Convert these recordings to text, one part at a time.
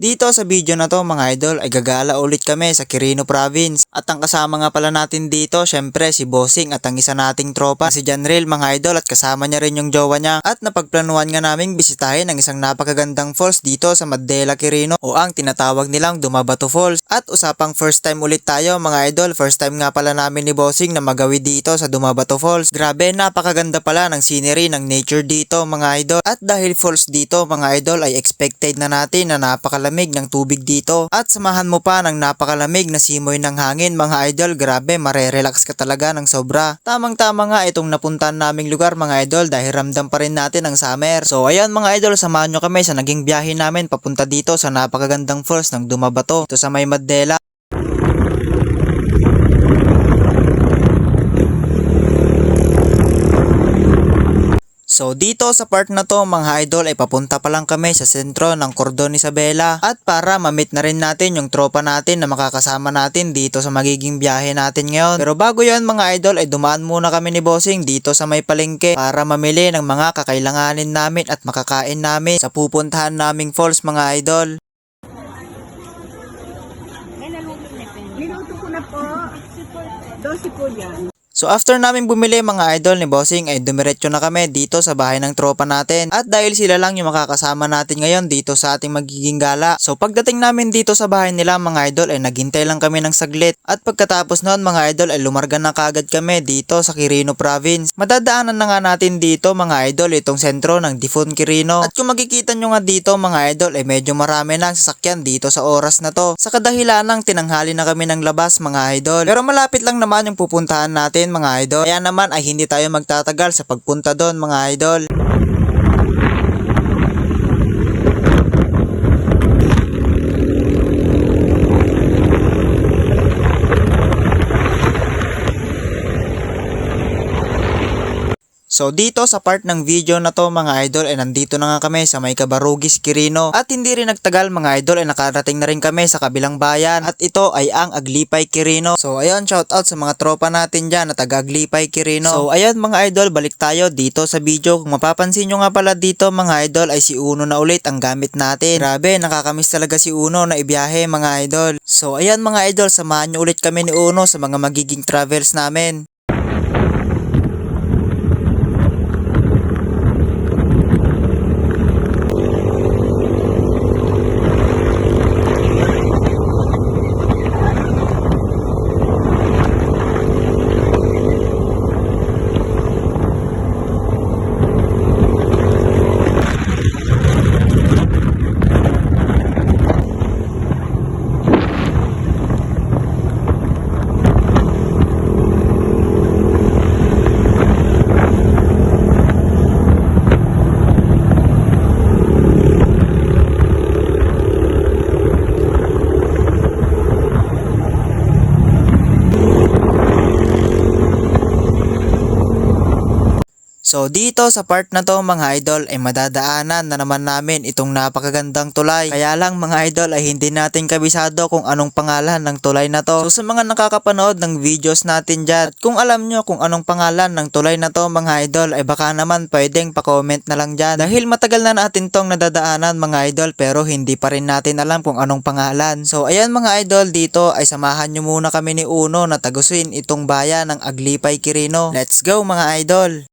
Dito sa video na to mga idol ay gagala ulit kami sa Quirino Province. At ang kasama nga pala natin dito syempre si Bossing at ang isa nating tropa si Janril mga idol, at kasama niya rin yung jowa niya. At napagplanuhan nga naming bisitahin ang isang napakagandang falls dito sa Madela, Quirino, o ang tinatawag nilang Dumabato Falls. At usapang first time ulit tayo mga idol, first time nga pala namin ni Bossing na magawi dito sa Dumabato Falls. Grabe, napakaganda pala ng scenery ng nature dito mga idol. At dahil falls dito mga idol ay expected na natin na napakalamig ng tubig dito. At samahan mo pa ng napakalamig na simoy ng hangin mga idol, grabe marerelax ka talaga ng sobra. Tamang tama nga itong napuntahan naming lugar mga idol dahil ramdam pa rin natin ang summer. So ayan mga idol, samahan nyo kami sa naging biyahe namin papunta dito sa napakagandang falls ng Dumabato. Ito sa may Madela. So dito sa part na to mga idol ay papunta pa lang kami sa sentro ng Cordon Isabela, at para ma-meet na rin natin yung tropa natin na makakasama natin dito sa magiging biyahe natin ngayon. Pero bago yon mga idol ay dumaan muna kami ni Bossing dito sa may palengke para mamili ng mga kakailanganin namin at makakain namin sa pupuntahan naming falls mga idol. Minuto ko na po. 12 po yan. So after namin bumili mga idol ni Bossing ay dumiretso na kami dito sa bahay ng tropa natin. At dahil sila lang yung makakasama natin ngayon dito sa ating magiging gala. So pagdating namin dito sa bahay nila mga idol ay naghintay lang kami ng saglit. At pagkatapos noon mga idol ay lumarga na kagad kami dito sa Quirino Province. Madadaanan na nga natin dito mga idol itong sentro ng Difon, Quirino. At kung makikita nyo nga dito mga idol ay medyo marami ng sasakyan dito sa oras na to. Sa kadahilan ng tinanghali na kami ng labas mga idol. Pero malapit lang naman yung pupuntahan natin mga idol. Kaya naman ay hindi tayo magtatagal sa pagpunta doon mga idol. So dito sa part ng video na to mga idol ay nandito na nga kami sa may Cabarugis, Quirino. At hindi rin nagtagal mga idol ay nakarating na rin kami sa kabilang bayan. At ito ay ang Aglipay, Quirino. So ayun, shout out sa mga tropa natin dyan na taga Aglipay, Quirino. So ayun mga idol, balik tayo dito sa video. Kung mapapansin nyo nga pala dito mga idol ay si Uno na ulit ang gamit natin. Grabe, nakakamiss talaga si Uno na ibiyahe mga idol. So ayun mga idol, samahan nyo ulit kami ni Uno sa mga magiging travels namin. So dito sa part na to mga idol ay madadaanan na naman namin itong napakagandang tulay. Kaya lang mga idol ay hindi natin kabisado kung anong pangalan ng tulay na to. So sa mga nakakapanood ng videos natin dyan, at kung alam nyo kung anong pangalan ng tulay na to mga idol ay baka naman pwedeng pa-comment na lang dyan. Dahil matagal na natin tong nadadaanan mga idol pero hindi pa rin natin alam kung anong pangalan. So ayan mga idol, dito ay samahan nyo muna kami ni Uno na tagusin itong bayan ng Aglipay, Quirino. Let's go mga idol!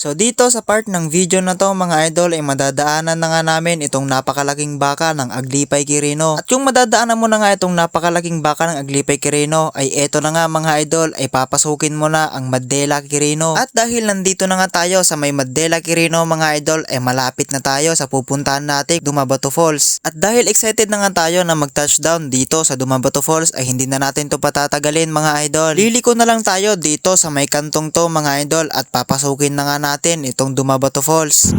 So dito sa part ng video na to mga idol ay madadaanan na nga namin itong napakalaking baka ng Aglipay Quirino. At yung madadaanan mo na nga itong napakalaking baka ng Aglipay Quirino ay eto na nga mga idol ay papasukin mo na ang Mandela Quirino. At dahil nandito na nga tayo sa may Mandela Quirino mga idol ay malapit na tayo sa pupuntahan natin Dumabato Falls. At dahil excited na nga tayo na mag-touchdown dito sa Dumabato Falls ay hindi na natin to patatagalin mga idol. Liliko na lang tayo dito sa may kantong to mga idol at papasukin na nga natin itong Dumabato Falls.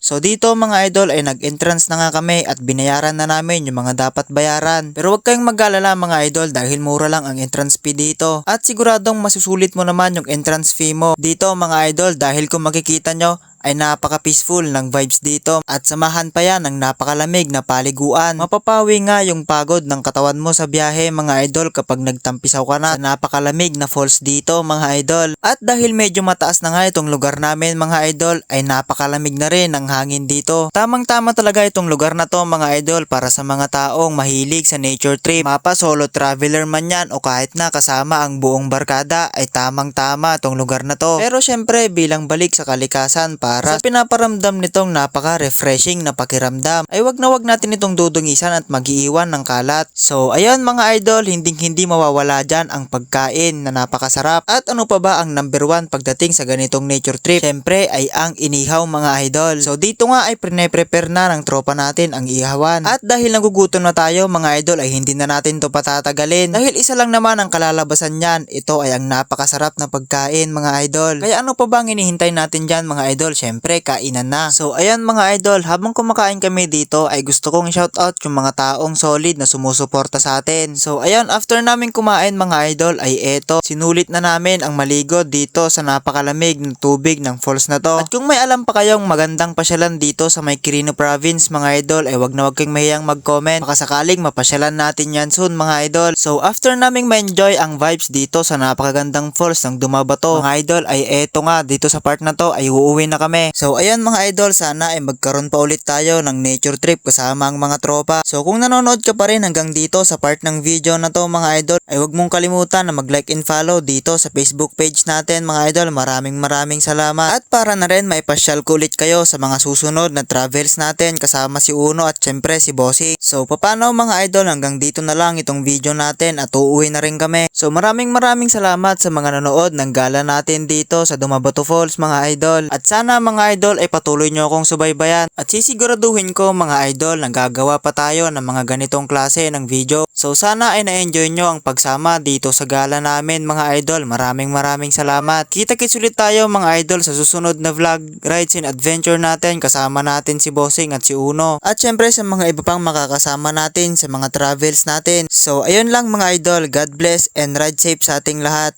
So dito mga idol ay nag-entrance na nga kami at binayaran na namin yung mga dapat bayaran. Pero huwag kayong mag-alala mga idol dahil mura lang ang entrance fee dito. At siguradong masusulit mo naman yung entrance fee mo dito mga idol dahil kung makikita nyo ay napaka-peaceful ng vibes dito at samahan pa yan ng napakalamig na paliguan. Mapapawi nga yung pagod ng katawan mo sa biyahe mga idol kapag nagtampisaw ka na sa napakalamig na falls dito mga idol. At dahil medyo mataas na nga itong lugar namin mga idol ay napakalamig na rin ang hangin dito. Tamang-tama talaga itong lugar na to mga idol para sa mga taong mahilig sa nature trip. Mapa solo traveler man yan o kahit na kasama ang buong barkada ay tamang-tama itong lugar na to. Pero syempre bilang balik sa kalikasan para sa pinaparamdam nitong napaka-refreshing na pakiramdam ay wag natin itong dudungisan at mag-iiwan ng kalat. So ayun mga idol, hindi mawawala dyan ang pagkain na napakasarap. At ano pa ba ang number 1 pagdating sa ganitong nature trip? Syempre ay ang inihaw mga idol. So dito nga ay prepare na ng tropa natin ang ihawan. At dahil nagugutom na tayo mga idol ay hindi na natin to patatagalin. Dahil isa lang naman ang kalalabasan niyan, ito ay ang napakasarap na pagkain mga idol. Kaya ano pa ba ang hinihintay natin dyan mga idol? Syempre kainan na. So ayan mga idol, habang kumakain kami dito ay gusto kong shoutout yung mga taong solid na sumusuporta sa atin. So ayan, after namin kumain mga idol ay eto, sinulit na namin ang maligo dito sa napakalamig ng tubig ng falls na to. At kung may alam pa kayong magandang pasyalan dito sa may Quirino Province mga idol ay wag na wag kayong mahiyang mag-comment. Baka sakaling mapasyalan natin yan soon mga idol. So after naming ma-enjoy ang vibes dito sa napakagandang falls ng Dumabato mga idol ay eto nga dito sa part na to ay uuwi na kami. So ayan mga idol, sana ay magkaroon pa ulit tayo ng nature trip kasama ang mga tropa. So kung nanonood ka pa rin hanggang dito sa part ng video na to mga idol ay huwag mong kalimutan na mag-like and follow dito sa Facebook page natin mga idol. Maraming salamat. At para na rin maipasyal ko ulit kayo sa mga susunod na travels natin kasama si Uno at syempre si Bossy. So paano mga idol, hanggang dito na lang itong video natin at uuwi na rin kami. So maraming salamat sa mga nanood ng gala natin dito sa Dumabato Falls mga idol. At sana mga idol ay patuloy nyo akong subaybayan at sisiguraduhin ko mga idol na gagawa pa tayo ng mga ganitong klase ng video. So sana ay na-enjoy nyo ang pagsama dito sa gala namin mga idol. Maraming salamat. Kita-kits ulit tayo mga idol sa susunod na vlog, rides and adventure natin kasama natin si Bossing at si Uno. At syempre sa mga iba pang makakasama natin sa mga travels natin. So ayun lang mga idol, God bless and ride safe sa ating lahat.